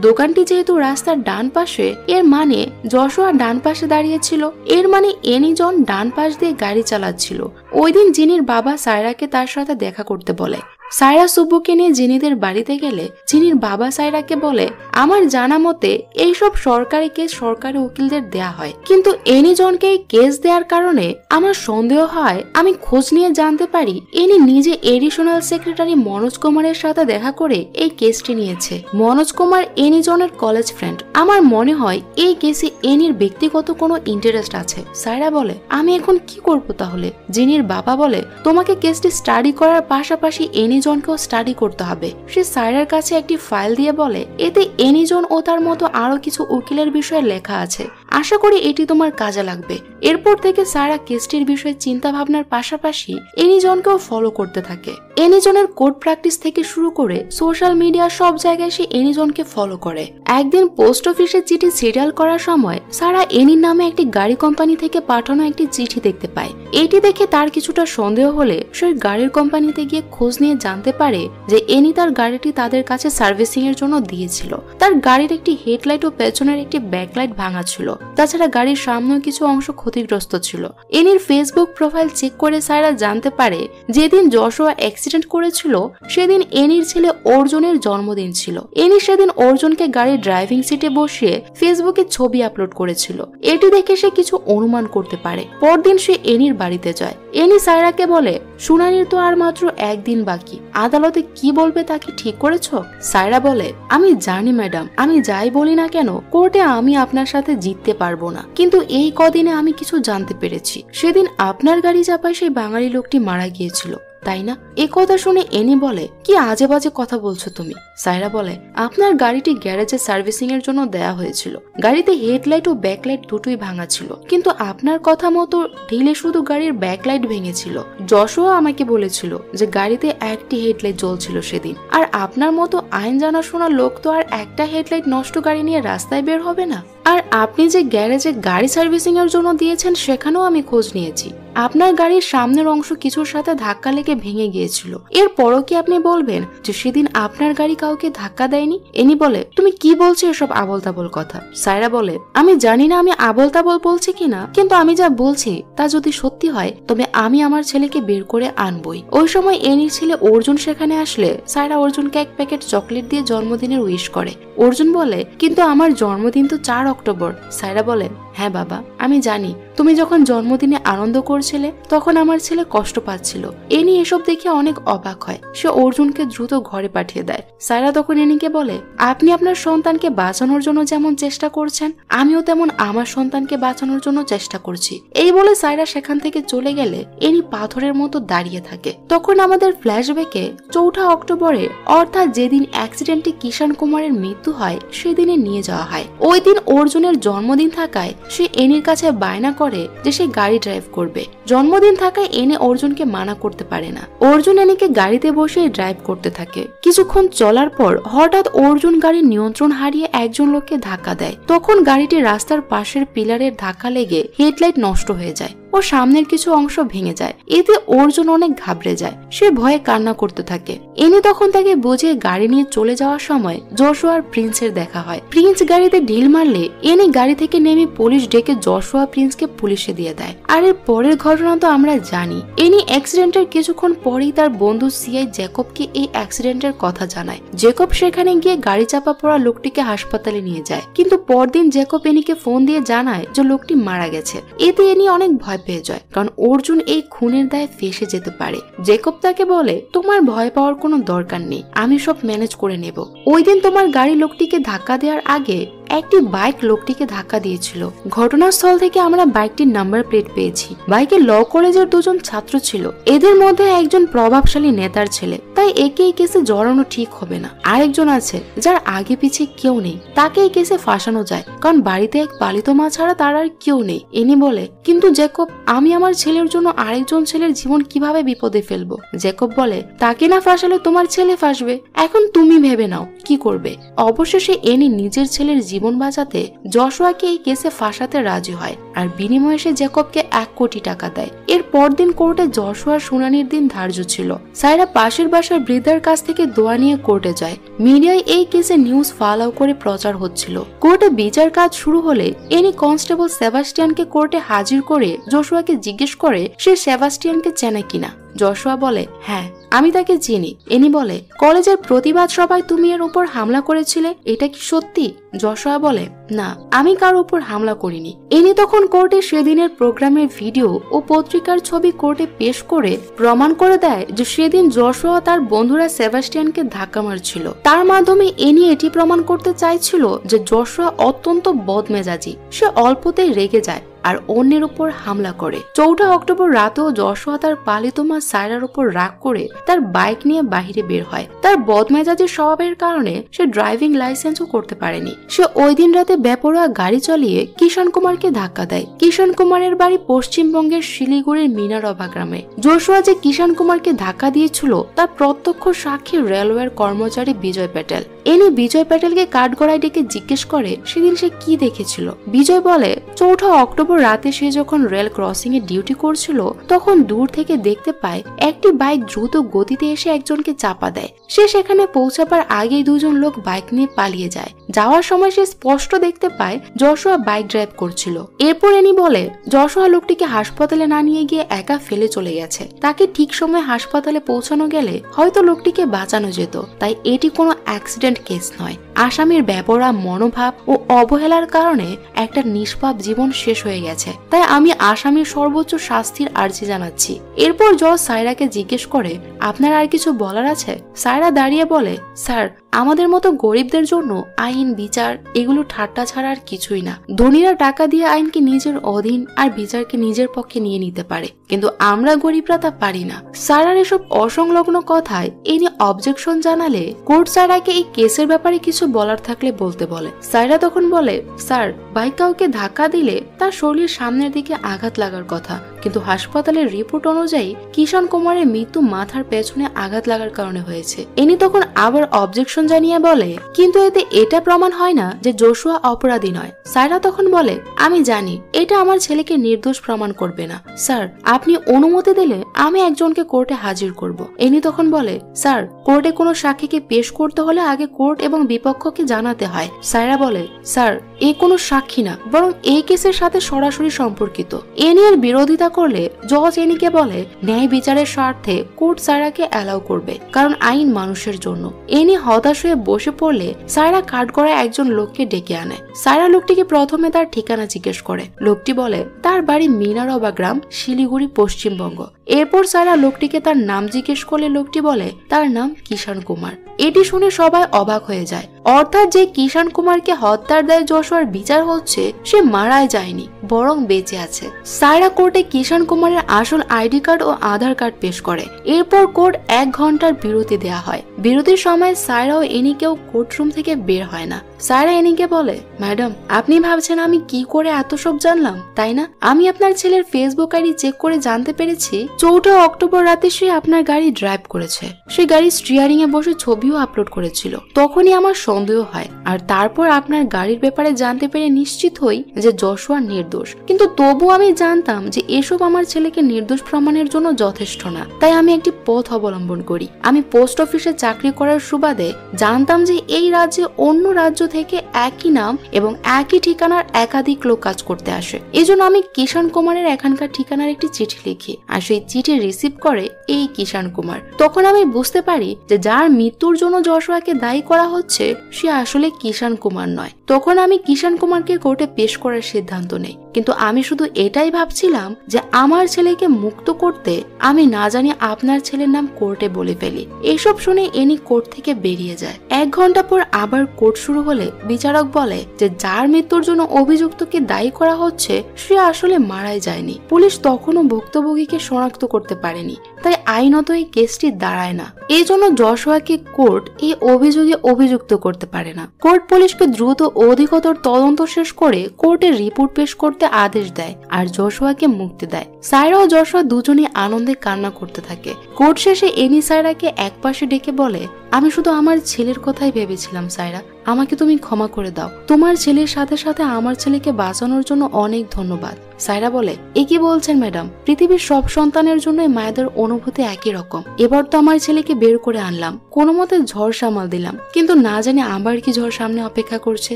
দোকানটি যেহেতু রাস্তার ডান পাশে, এর মানে যশোয়া ডান পাশে দাঁড়িয়েছিল, এর মানে এনিজন ডান পাশ দিয়ে গাড়ি চালাচ্ছিল। ওই দিন জিনির বাবা সায়রাকে তার সাথে দেখা করতে বলে। সায়রা সুব্বুকে নিয়ে জিনিদের বাড়িতে গেলে জিনির বাবা সায়রাকে বলে, আমার জানা মতে এইসব সরকারি কেস সরকারি উকিলদের দেয়া হয়, কিন্তু এনিজনকে এই কেস দেওয়ার কারণে আমার সন্দেহ হয়। আমি খোঁজ নিয়ে জানতে পারি এনি নিজে এডিশনাল সেক্রেটারি মনোজ কুমারের সাথে দেখা করে এই কেসটি নিয়েছে। মনোজ কুমার এনিজনের কলেজ ফ্রেন্ড। আমার মনে হয় এই কেসে এনির ব্যক্তিগত কোনো ইন্টারেস্ট আছে। সায়রা বলে, আমি এখন কি করব তাহলে? জিনির বাবা বলে, তোমাকে কেসটি স্টাডি করার পাশাপাশি এনিজনকেও স্টাডি করতে হবে। সে সায়রার কাছে একটি ফাইল দিয়ে বলে, এতে এনিজন ও তার মতো আরো কিছু উকিলের বিষয়ে লেখা আছে, আশা করি এটি তোমার কাজে লাগবে। এরপর থেকে সায়রা কেসটির বিষয়ে চিন্তা ভাবনার পাশাপাশি এনিজনকেও ফলো করতে থাকে। এনিজনের কোর্ট প্র্যাকটিস থেকে শুরু করে সোশ্যাল মিডিয়া সব জায়গায় সে এনিজনকে ফলো করে। একদিন পোস্ট অফিসে চিঠি সিরিয়াল করার সময় সারা এনির নামে একটি গাড়ি কোম্পানি থেকে পাঠানো একটি চিঠি দেখতে পায়। এটি দেখে তার কিছুটা সন্দেহ হলে সে গাড়ির কোম্পানিতে গিয়ে খোঁজ নিয়ে জানতে পারে যে এনি তার গাড়িটি তাদের কাছে সার্ভিসিং এর জন্য দিয়েছিল। তার গাড়ির একটি হেডলাইট ও পেছনের একটি ব্যাকলাইট ভাঙা ছিল। তাছাড়া গাড়ির সামনেও কিছু অংশ ক্ষতিগ্রস্ত ছিল। এনির ফেসবুক প্রোফাইল চেক করে সায়রা জানতে পারে যেদিন যশোয়া অ্যাক্সিডেন্ট করেছিল সেদিন এনির ছেলে অর্জুনের জন্মদিন ছিল। এনি সেদিন অর্জুনকে গাড়ির ড্রাইভিং সিটে বসিয়ে ফেসবুকে ছবি আপলোড করেছিল। এটি দেখে সে কিছু অনুমান করতে পারে। পরদিন সে এনির বাড়িতে যায়। এনি সায়রাকে বলে, শুনানির তো আর মাত্র একদিন বাকি, আদালতে কি বলবে তা কি ঠিক করেছ? সায়রা বলে, আমি জানি ম্যাডাম, আমি যাই বলি না কেন কোর্টে আমি আপনার সাথে জিততে পারবো না, কিন্তু এই কদিনে আমি কিছু জানতে পেরেছি। সেদিন আপনার গাড়ি চাপায় সেই বাঙালি লোকটি মারা গিয়েছিল, তাই না? এ কথা শুনে এনি বলে, কি আজে বাজে কথা বলছো তুমি? সায়রা বলে, আপনার গাড়িটি গ্যারেজে সার্ভিসিং এর জন্য দেয়া হয়েছিল। গাড়িতে হেডলাইট ও ব্যাকলাইট দুটোই ভাঙা ছিল, কিন্তু আপনার কথা মতো ঢিলে শুধু গাড়ির ব্যাকলাইট ভেঙেছিল। যশোয়া আমাকে বলেছিল যে গাড়িতে একটি হেডলাইট জ্বলছিল সেদিন, আর আপনার মতো আইন জানাশোনা লোক তো আর একটা হেডলাইট নষ্ট গাড়ি নিয়ে রাস্তায় বের হবে না। আর আপনি যে গ্যারেজে গাড়ি সার্ভিসিং এর জন্য দিয়েছেন সেখানেও আমি খোঁজ নিয়েছি। আপনার গাড়ির সামনের অংশ কিছুর সাথে ধাক্কা লেগে ভেঙে গিয়েছিল। এরপরও কি আপনি বলবেন যে সেদিন আপনার গাড়ি কাউকে ধাক্কা দেয়নি? এনি বলে, তুমি কি বলছো এসব আবল তাবল কথা? সায়রা বলে, আমি জানি না আমি আবল তাবল বলছি কিনা, কিন্তু আমি যা বলছি তা যদি সত্যি হয় তবে আমি আমার ছেলেকে বের করে আনবই। ওই সময় এনির ছেলে অর্জুন সেখানে আসলে সায়রা অর্জুনকে এক প্যাকেট চকলেট দিয়ে জন্মদিনের উইশ করে। অর্জুন বলে, কিন্তু আমার জন্মদিন তো 4 অক্টোবর। সায়রা বলে, হ্যাঁ বাবা, আমি জানি তুমি যখন জন্মদিনে আনন্দ করছিলে তখন আমার ছেলে কষ্ট পাচ্ছিল। এনি এসব দেখে অনেক অবাক হয়। সে অর্জুনকে দ্রুত ঘরে পাঠিয়ে দেয়। সায়রা তখন এনিকে বলে, আপনি আপনার সন্তানকে বাঁচানোর জন্য যেমন চেষ্টা করছেন, আমিও তেমন আমার সন্তানকে বাঁচানোর জন্য চেষ্টা করছি। এই বলে সায়রা সেখান থেকে চলে গেলে এনি পাথরের মতো দাঁড়িয়ে থাকে। তখন আমাদের ফ্ল্যাশব্যাকে 4 অক্টোবরে অর্থাৎ যেদিন অ্যাক্সিডেন্টে কিষান কুমারের মৃত্যু হয় সেদিনে নিয়ে যাওয়া হয়। ওই দিন অর্জুনের জন্মদিন থাকায় সে এনির কাছে বায়না করে যে সে গাড়ি ড্রাইভ করবে। জন্মদিন থাকায় এনি অর্জুনকে মানা করতে পারে না। অর্জুন এনিকে গাড়িতে বসে ড্রাইভ করতে থাকে। কিছুক্ষণ চলার পর হঠাৎ অর্জুন গাড়ির নিয়ন্ত্রণ হারিয়ে একজন লোককে ধাক্কা দেয়। তখন গাড়িটি রাস্তার পাশের পিলারের ধাক্কা লেগে হেডলাইট নষ্ট হয়ে যায় ও সামনের কিছু অংশ ভেঙে যায়। এতে অর্জুন অনেক ঘাবড়ে যায়। সে ভয়ে কান্না করতে থাকে। এনি তখন তাকে বুঝিয়ে গাড়ি নিয়ে চলে যাওয়ার সময় যশোয়া আর প্রিন্সের দেখা হয়। প্রিন্স গাড়িতে ঢিল মারলে এনি গাড়ি থেকে নেমে পুলিশ ডেকে যশোয়া প্রিন্সকে পুলিশে দিয়ে দেয়। আর এর পরের ঘটনা তো আমরা জানি। এনি অ্যাক্সিডেন্টের কিছুক্ষণ পরেই তার বন্ধু সিআই জ্যাকবকে এই অ্যাক্সিডেন্টের কথা জানায়। জ্যাকব সেখানে গিয়ে গাড়ি চাপা পড়া লোকটিকে হাসপাতালে নিয়ে যায়। কিন্তু পরদিন জ্যাকব এনিকে ফোন দিয়ে জানায় যে লোকটি মারা গেছে। এতে এনি অনেক ভয় পেয়ে যায়, কারণ অর্জুন এই খুনের দায়ে ফেঁসে যেতে পারে। জ্যাকব তাকে বলে, তোমার ভয় পাওয়ার কোনো দরকার নেই, আমি সব ম্যানেজ করে নেব। ওই দিন তোমার গাড়ি লোকটিকে ধাক্কা দেওয়ার আগে একটি বাইক লোকটিকে ধাক্কা দিয়েছিল। ঘটনাস্থল থেকে আমরা বাইকটির নাম্বার প্লেট পেয়েছি। বাইকে ল কলেজের 2 জন ছাত্র ছিল। এদের মধ্যে একজন প্রভাবশালী নেতার ছেলে, তাই একে এই কেসে জড়ানো ঠিক হবে না। আরেকজন আছে যার আগে পিছে কেউ নেই, তাকে এই কেসে ফাঁসানো যায়, কারণ বাড়িতে এক পালিত মা ছাড়া তার আর কেউ নেই। এনি বলে, কিন্তু জ্যাকব, আমি আমার ছেলের জন্য আরেকজন ছেলের জীবন কিভাবে বিপদে ফেলবো? জ্যাকব বলে, তাকে না ফাঁসালে তোমার ছেলে ফাঁসবে, এখন তুমি ভেবে নাও কি করবে। অবশেষে এনি নিজের ছেলের জীবন বাঁচাতে যশোয়াকে এই কেসে ফাঁসাতে রাজি হয়, আর বিনিময়ে সে জ্যাকবকে 1 কোটি টাকা দেয়। এর পরদিন কোর্টে যশোয়ার শুনানির দিন ধার্য ছিল। সায়রা পাশের বাসার বৃদ্ধার কাছ থেকে দোয়া নিয়ে কোর্টে যায়। মিডিয়ায় এই কেসে নিউজ ফালাও করে প্রচার হচ্ছিল। কোর্টে বিচার কাজ শুরু হলে এনি কনস্টেবল সেবাস্টিয়ানকে কোর্টে হাজির করে যশোয়াকে জিজ্ঞেস করে সে সেবাস্টিয়ানকে চেনে কিনা। যশোয়া বলে, হ্যাঁ আমি তাকে চিনি। এনি বলে, কলেজের প্রতিবাদ সভায় তুমি এর উপর হামলা করেছিলে, এটা কি সত্যি? যশোয়া বলে, না, আমি কার উপর হামলা করিনি। এনি তখন কোর্টে সেদিনের প্রোগ্রামের ভিডিও ও পত্রিকার ছবি কোর্টে পেশ করে প্রমাণ করে দেয় যে সেদিন যশোয়া তার বন্ধুরা সেবাস্টিয়ানকে ধাক্কা মারছিল। তার মাধ্যমে এনি এটি প্রমাণ করতে চাইছিল যে যশোয়া অত্যন্ত বদমেজাজি। সে অল্পতেই রেগে যায় আর অন্যের উপর হামলা করে। 4 অক্টোবর রাতেও যশোয়া তার পালিত মা সায়রার উপর রাগ করে তার বাইক নিয়ে বাহিরে বের হয়। তার বদমেজাজি স্বভাবের কারণে সে ড্রাইভিং লাইসেন্সও করতে পারেনি। সে ওই দিন রাতে বেপরোয়া গাড়ি চালিয়ে কিষান কুমারকে ধাক্কা দেয়। কিষান কুমারের বাড়ি পশ্চিমবঙ্গের শিলিগুড়ির মিনারবা গ্রামে। যশোয়া যে কিষান কুমারকে ধাক্কা দিয়েছিল তার প্রত্যক্ষ সাক্ষী রেলওয়ের কর্মচারী বিজয় প্যাটেল। এনি বিজয় প্যাটেলকে কাঠগড়ায় ডেকে জিজ্ঞেস করে সেদিন সে কি দেখেছিল। বিজয় বলে, 4 অক্টোবর রাতে সে যখন রেল ক্রসিং এ ডিউটি করছিল তখন দূর থেকে দেখতে পায় একটি বাইক দ্রুত গতিতে এসে একজনকে চাপা দেয়। সে সেখানে পৌঁছাবার আগেই 2 জন লোক বাইক নিয়ে পালিয়ে যায়। যাওয়ার সময় সে স্পষ্ট দেখতে পায় যশোয়া বাইক ড্রাইভ করছিল। এরপর এনি বলে, যশোয়া লোকটিকে হাসপাতালে না নিয়ে গিয়ে একা ফেলে চলে গেছে। তাকে ঠিক সময় হাসপাতালে পৌঁছানো গেলে হয়তো লোকটিকে বাঁচানো যেত। তাই এটি কোনো অ্যাক্সিডেন্ট কেস নয়। আসামির বেপরোয়া মনোভাব ও অবহেলার কারণে একটা নিষ্পাপ জীবন শেষ হয়ে গেছে। তাই আমি আসামির সর্বোচ্চ শাস্তির আর্জি জানাচ্ছি। এরপর জজ সায়রাকে জিজ্ঞেস করে, আপনার আর কিছু বলার আছে? সায়রা দাঁড়িয়ে বলে, স্যার, আমাদের মতো গরিবদের জন্য আইন বিচার এগুলো ঠাট্টা ছাড়া আর কিছুই না। ধনীরা টাকা দিয়ে আইনকে নিজের অধীন আর বিচারকে নিজের পক্ষে নিয়ে নিতে পারে, কিন্তু আমরা গরিবরা তা পারি না। সায়রার এসব অসংলগ্ন কথায় এনি অবজেকশন জানালে কোর্ট সায়রাকে এই কেসের ব্যাপারে কিছু বলার থাকলে বলতে বলে। সায়রা তখন বলে, স্যার, বাইক কাউকে ধাক্কা দিলে তার শরীরের সামনের দিকে আঘাত লাগার কথা, কিন্তু হাসপাতালের রিপোর্ট অনুযায়ী কিষান কুমারের মৃত্যু মাথার পেছনে আঘাত লাগার কারণে হয়েছে। এনি তখন আবার অবজেকশন জানিয়ে বলে, কিন্তু এতে এটা প্রমাণ হয় না যে জোশুয়া অপরাধী নয়। সায়রা তখন বলে, আমি জানি এটা আমার ছেলেকে নির্দোষ প্রমাণ করবে না স্যার, আপনি অনুমতি দিলে আমি একজনকে কোর্টে হাজির করব। এনি তখন বলে, স্যার কোর্টে কোনো সাক্ষীকে পেশ করতে হলে আগে কোর্ট এবং বিপক্ষকে জানাতে হয়। সায়রা বলে, স্যার এ কোনো সাক্ষী না, বরং এই কেসের সাথে সরাসরি সম্পর্কিত। এনি এর বিরোধিতা করলে জজ এনিকে বলে, ন্যায় বিচারের স্বার্থে কোর্ট সায়রাকে অ্যালাউ করবে, কারণ আইন মানুষের জন্য। এনি হতাশ হয়ে বসে পড়লে সায়রা কাঠগড়ায় একজন লোককে ডেকে আনে। সায়রা লোকটিকে প্রথমে তার ঠিকানা জিজ্ঞেস করে। লোকটি বলে তার বাড়ি মিনারবা গ্রাম, শিলিগুড়ি, পশ্চিমবঙ্গ। এরপর সায়রা লোকটিকে তার নাম জিজ্ঞেস করলে লোকটি বলে তার নাম কিষান কুমার। এটি শুনে সবাই অবাক হয়ে যায়, অর্থাৎ যে কিষান কুমারকে হত্যার দায়ে জশুয়ার বিচার হচ্ছে সে মারাই যায়নি, বরং বেঁচে আছে। সায়রা কোর্টে কিষান কুমারের আসল আইডি কার্ড ও আধার কার্ড পেশ করে। এরপর কোর্ট 1 ঘন্টার বিরতি দেয়া হয়। বিরতির সময় সায়রা ও এনিকেও কোর্টরুম থেকে বের হয় না। সায়রা এনিকে বলে, ম্যাডাম আপনি ভাবছেন আমি কি করে এত সব জানলাম, তাই না? আমি আপনার ছেলের ফেসবুক আইডি চেক করে জানতে পেরেছি 4 অক্টোবর রাতে সে আপনার গাড়ি ড্রাইভ করেছে। সে গাড়ি স্টিয়ারিং এ বসে ছবিও আপলোড করেছিল। তখনই আমার সন্দেহ হয়, আর তারপর আপনার গাড়ির ব্যাপারে জানতে পেরে নিশ্চিত হই যে জশুয়া নির্দোষ। কিন্তু তবু আমি জানতাম যে এসব আমার ছেলেকে নির্দোষ প্রমাণের জন্য যথেষ্ট না, তাই আমি একটি পথ অবলম্বন করি। আমি পোস্ট অফিসে চাকরি করার সুবাদে জানতাম যে এই রাজ্যে অন্য রাজ্য থেকে একই নাম এবং একই ঠিকানার একাধিক লোক কাজ করতে আসে। এজন্য আমি কিষান কুমারের এখানকার ঠিকানার একটি চিঠি লিখি, আর সেই চিঠি রিসিভ করে এই কিষান কুমার। তখন আমি বুঝতে পারি যে যার মৃত্যুর জন্য জশুয়াকে দায়ী করা হচ্ছে সে আসলে কিষান কুমার নয়। তখন আমি কিষান কুমারকে কোর্টে পেশ করার সিদ্ধান্ত নেই, কিন্তু আমি শুধু এটাই ভাবছিলাম যে আমার ছেলেকে মুক্ত করতে আমি না জানি আপনার ছেলের নাম কোর্টে বলে ফেলি। এসব শুনে এনি কোর্ট থেকে বেরিয়ে যায়। 1 ঘন্টা পর আবার কোর্ট শুরু হলে বিচারক বলে যে যার মৃত্যুর জন্য অভিযুক্তকে দায়ী করা হচ্ছে সে আসলে মারাই যায়নি। পুলিশ তখনও ভুক্তভোগীকে শনাক্ত করতে পারেনি, তাই আইনত এই কেসটি দাঁড়ায় না। এই জন্য জশুয়াকে কোর্ট এই অভিযোগে অভিযুক্ত করতে পারে না। কোর্ট পুলিশকে দ্রুত অধিকতর তদন্ত শেষ করে কোর্টে রিপোর্ট পেশ করতে আদেশ দেয় আর জশুয়াকে মুক্তি দেয়। সায়রা ও জশুয়া দুজনেই আনন্দে কান্না করতে থাকে। কোর্ট শেষে এনি সায়রাকে একপাশে ডেকে বলে, আমি শুধু আমার ছেলের কথাই ভেবেছিলাম সায়রা, আমাকে তুমি ক্ষমা করে দাও। তোমার ছেলের সাথে সাথে আমার ছেলেকে বাঁচানোর জন্য অনেক ধন্যবাদ। সায়রা বলে, এ কি বলছেন ম্যাডাম, পৃথিবীর সব সন্তানের জন্য মায়েদের অনুভূতি একই রকম। এবার তো আমার ছেলেকে বের করে আনলাম, কোনো মতে ঝড় সামাল দিলাম, কিন্তু না জানি আবার কি ঝড় সামনে অপেক্ষা করছে।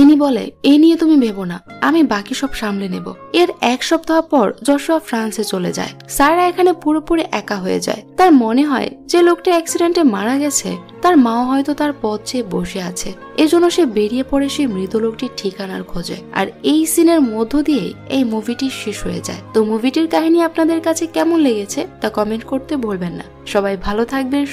এনি বলে, এ নিয়ে তুমি ভেবো না, আমি বাকি সব সামলে নেব। এর 1 সপ্তাহ পর জশুয়া ফ্রান্সে চলে যায়। সায়রা এখানে পুরোপুরি একা হয়ে যায়। তার মনে হয় যে লোকটা অ্যাক্সিডেন্টে মারা গেছে তার মাও হয়তো তার পথ চেয়ে বসে আছে। এজন্য সে বেরিয়ে পড়ে সেই মৃত লোকটির ঠিকানার খোঁজে। আর এই সিনের মধ্য দিয়ে এই মুভিটি শেষ হয়ে যায়। তো মুভিটির কাহিনী আপনাদের কাছে কেমন লেগেছে তা কমেন্ট করতে ভুলবেন না। সবাই ভালো থাকবেন।